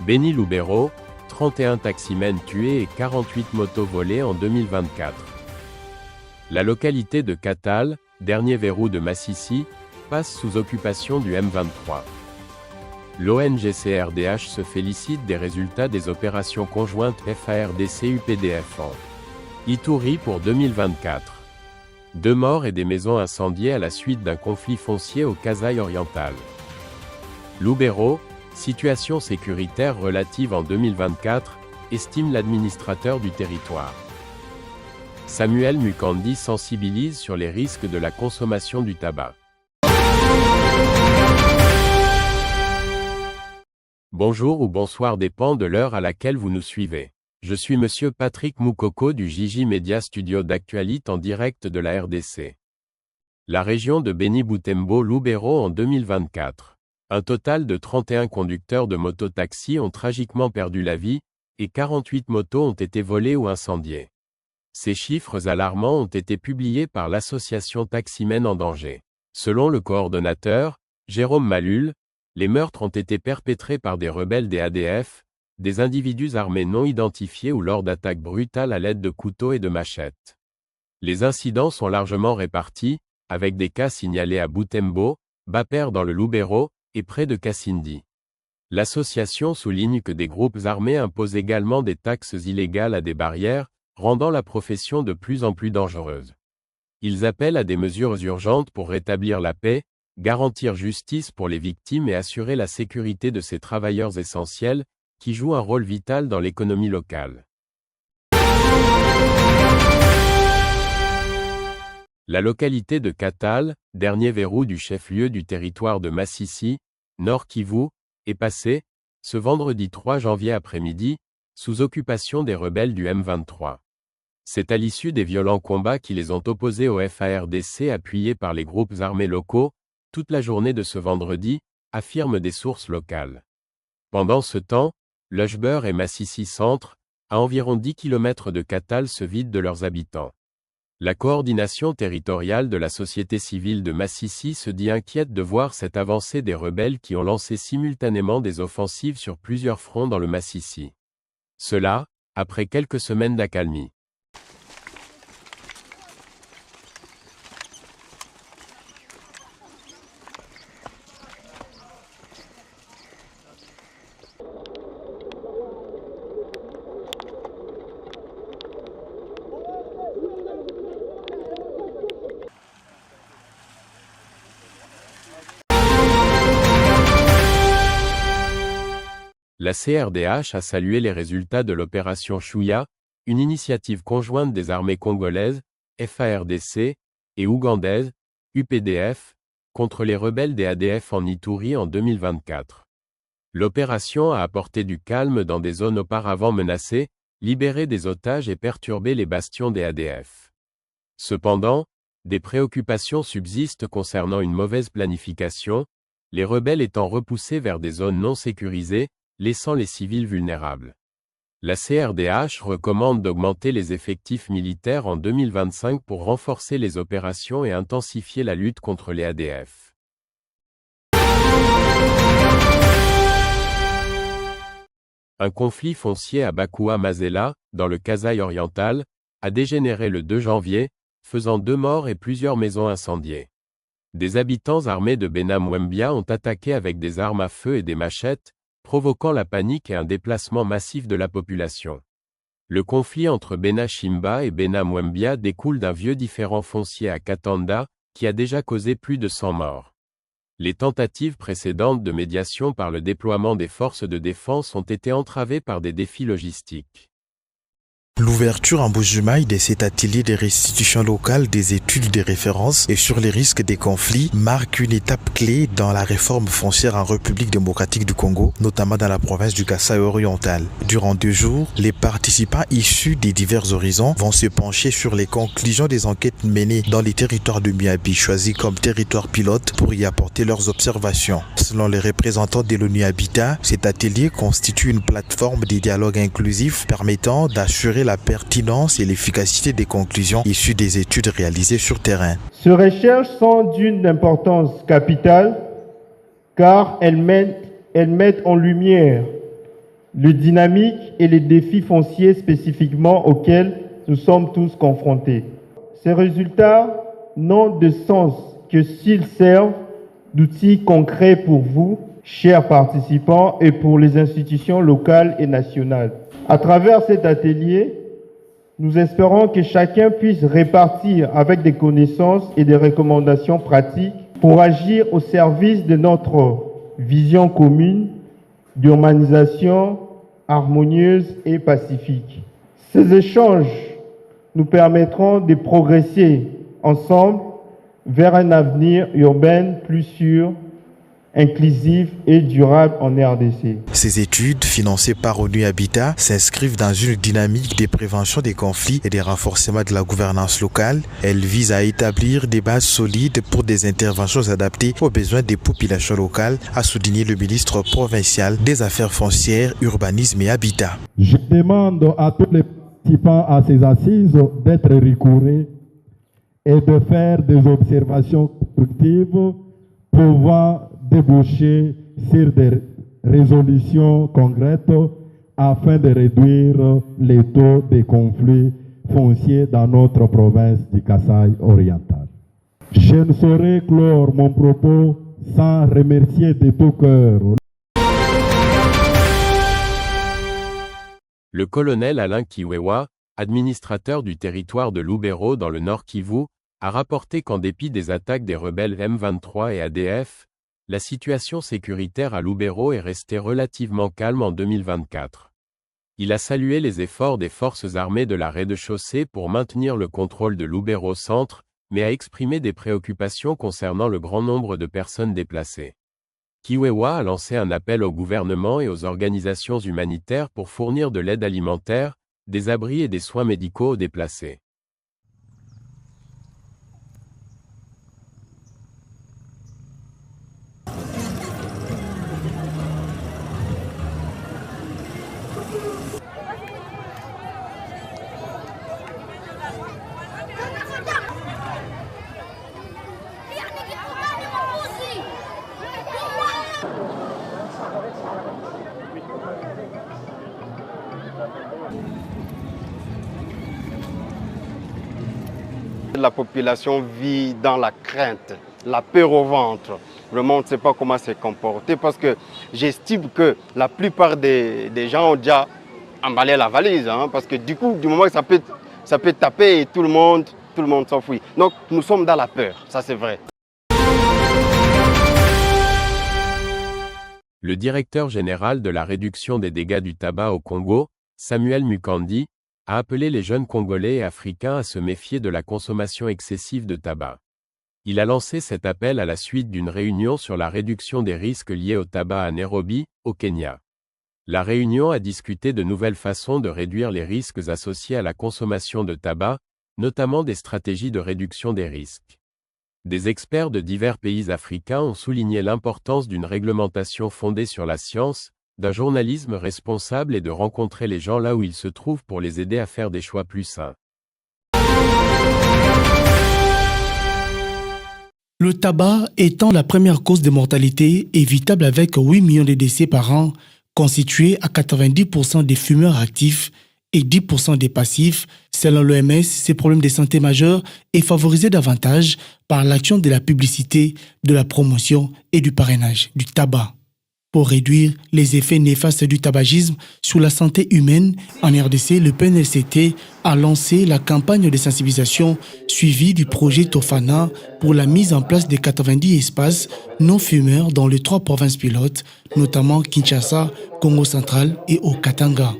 Béni-Loubero, 31 taximens tués et 48 motos volées en 2024. La localité de Katal, dernier verrou de Massissi, passe sous occupation du M23. L'ONG-CRDH se félicite des résultats des opérations conjointes FARDC-UPDF en Ituri pour 2024. 2 morts et des maisons incendiées à la suite d'un conflit foncier au Kasaï oriental. Loubero, situation sécuritaire relative en 2024, estime l'administrateur du territoire. Samuel Mukandi sensibilise sur les risques de la consommation du tabac. Bonjour ou bonsoir dépend de l'heure à laquelle vous nous suivez. Je suis Monsieur Patrick Moukoko du Jiji Media Studio d'actualité en direct de la RDC. La région de Béni-Boutembo-Loubero en 2024. Un total de 31 conducteurs de mototaxi ont tragiquement perdu la vie, et 48 motos ont été volées ou incendiées. Ces chiffres alarmants ont été publiés par l'association Taximens en danger. Selon le coordonnateur, Jérôme Malul, les meurtres ont été perpétrés par des rebelles des ADF, des individus armés non identifiés ou lors d'attaques brutales à l'aide de couteaux et de machettes. Les incidents sont largement répartis, avec des cas signalés à Boutembo, Baper dans le Loubero, et près de Kassindi. L'association souligne que des groupes armés imposent également des taxes illégales à des barrières, rendant la profession de plus en plus dangereuse. Ils appellent à des mesures urgentes pour rétablir la paix, garantir justice pour les victimes et assurer la sécurité de ces travailleurs essentiels, qui jouent un rôle vital dans l'économie locale. La localité de Katal, dernier verrou du chef-lieu du territoire de Massissi, Nord Kivu, est passée, ce vendredi 3 janvier après-midi, sous occupation des rebelles du M23. C'est à l'issue des violents combats qui les ont opposés au FARDC appuyés par les groupes armés locaux, toute la journée de ce vendredi, affirment des sources locales. Pendant ce temps, Lushber et Massissi Centre, à environ 10 km de Katal, se vident de leurs habitants. La coordination territoriale de la société civile de Massissi se dit inquiète de voir cette avancée des rebelles qui ont lancé simultanément des offensives sur plusieurs fronts dans le Massissi. Cela, après quelques semaines d'accalmie. La CRDH a salué les résultats de l'opération Chouya, une initiative conjointe des armées congolaises, FARDC, et ougandaises, UPDF, contre les rebelles des ADF en Ituri en 2024. L'opération a apporté du calme dans des zones auparavant menacées, libéré des otages et perturbé les bastions des ADF. Cependant, des préoccupations subsistent concernant une mauvaise planification, les rebelles étant repoussés vers des zones non sécurisées, laissant les civils vulnérables. La CRDH recommande d'augmenter les effectifs militaires en 2025 pour renforcer les opérations et intensifier la lutte contre les ADF. Un conflit foncier à Bakoua-Mazela, dans le Kasaï oriental, a dégénéré le 2 janvier, faisant 2 morts et plusieurs maisons incendiées. Des habitants armés de Bena-Mwembia ont attaqué avec des armes à feu et des machettes, provoquant la panique et un déplacement massif de la population. Le conflit entre Bena-Chimba et Bena-Mwembia découle d'un vieux différend foncier à Katanda, qui a déjà causé plus de 100 morts. Les tentatives précédentes de médiation par le déploiement des forces de défense ont été entravées par des défis logistiques. L'ouverture en Bujumaï de cet atelier de restitution locale des études de référence et sur les risques des conflits marque une étape clé dans la réforme foncière en République démocratique du Congo, notamment dans la province du Kasaï oriental. Durant 2 jours, les participants issus des divers horizons vont se pencher sur les conclusions des enquêtes menées dans les territoires de Miabi, choisis comme territoire pilote pour y apporter leurs observations. Selon les représentants de l'ONU Habitat, cet atelier constitue une plateforme de dialogue inclusif permettant d'assurer la pertinence et l'efficacité des conclusions issues des études réalisées sur terrain. Ces recherches sont d'une importance capitale car elles mettent en lumière le dynamique et les défis fonciers spécifiquement auxquels nous sommes tous confrontés. Ces résultats n'ont de sens que s'ils servent d'outils concrets pour vous, chers participants, et pour les institutions locales et nationales. À travers cet atelier, nous espérons que chacun puisse répartir avec des connaissances et des recommandations pratiques pour agir au service de notre vision commune d'urbanisation harmonieuse et pacifique. Ces échanges nous permettront de progresser ensemble vers un avenir urbain plus sûr, inclusif et durable en RDC. Ces études, financées par ONU Habitat, s'inscrivent dans une dynamique de prévention des conflits et de renforcement de la gouvernance locale. Elles visent à établir des bases solides pour des interventions adaptées aux besoins des populations locales, a souligné le ministre provincial des Affaires foncières, Urbanisme et Habitat. Je demande à tous les participants à ces assises d'être rigoureux et de faire des observations constructives pouvant déboucher sur des résolutions concrètes afin de réduire les taux de conflits fonciers dans notre province du Kasaï oriental. Je ne saurais clore mon propos sans remercier de tout cœur. Le colonel Alain Kiwewa, administrateur du territoire de Lubero dans le Nord Kivu, a rapporté qu'en dépit des attaques des rebelles M23 et ADF, la situation sécuritaire à Lubero est restée relativement calme en 2024. Il a salué les efforts des forces armées de la rez-de-chaussée pour maintenir le contrôle de Lubero Centre, mais a exprimé des préoccupations concernant le grand nombre de personnes déplacées. Kiwewa a lancé un appel au gouvernement et aux organisations humanitaires pour fournir de l'aide alimentaire, des abris et des soins médicaux aux déplacés. La population vit dans la crainte, la peur au ventre. Vraiment, on ne sait pas comment se comporter parce que j'estime que la plupart des gens ont déjà emballé la valise. Parce que du coup, du moment que ça peut taper et tout le monde s'enfuit. Donc nous sommes dans la peur, ça c'est vrai. Le directeur général de la réduction des dégâts du tabac au Congo, Samuel Mukandi, a appelé les jeunes Congolais et Africains à se méfier de la consommation excessive de tabac. Il a lancé cet appel à la suite d'une réunion sur la réduction des risques liés au tabac à Nairobi, au Kenya. La réunion a discuté de nouvelles façons de réduire les risques associés à la consommation de tabac, notamment des stratégies de réduction des risques. Des experts de divers pays africains ont souligné l'importance d'une réglementation fondée sur la science, d'un journalisme responsable et de rencontrer les gens là où ils se trouvent pour les aider à faire des choix plus sains. Le tabac étant la première cause de mortalité évitable avec 8 millions de décès par an, constitué à 90% des fumeurs actifs et 10% des passifs, selon l'OMS, ces problèmes de santé majeurs est favorisé davantage par l'action de la publicité, de la promotion et du parrainage du tabac. Pour réduire les effets néfastes du tabagisme sur la santé humaine, en RDC, le PNLCT a lancé la campagne de sensibilisation suivie du projet Tofana pour la mise en place de 90 espaces non-fumeurs dans les 3 provinces pilotes, notamment Kinshasa, Congo central et au Katanga.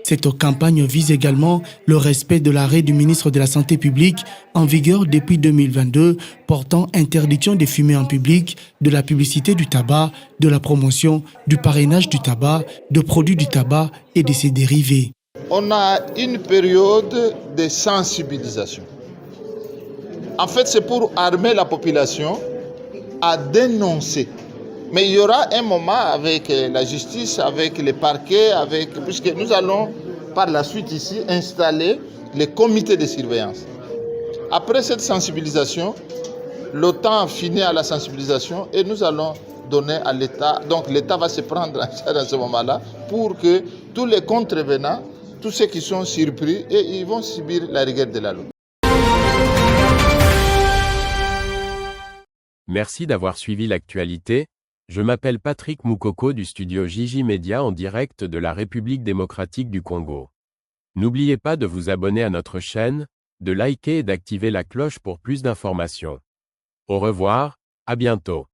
Cette campagne vise également le respect de l'arrêt du ministre de la Santé publique en vigueur depuis 2022 portant interdiction des fumées en public, de la publicité du tabac, de la promotion, du parrainage du tabac, de produits du tabac et de ses dérivés. On a une période de sensibilisation. En fait, c'est pour armer la population à dénoncer. Mais il y aura un moment avec la justice, avec les parquets, puisque nous allons par la suite ici installer les comités de surveillance. Après cette sensibilisation, l'OTAN finit à la sensibilisation et nous allons donner à l'État. Donc l'État va se prendre en charge à ce moment-là pour que tous les contrevenants, tous ceux qui sont surpris, et ils vont subir la rigueur de la loi. Merci d'avoir suivi l'actualité. Je m'appelle Patrick Moukoko du studio Jiji Media en direct de la République démocratique du Congo. N'oubliez pas de vous abonner à notre chaîne, de liker et d'activer la cloche pour plus d'informations. Au revoir, à bientôt.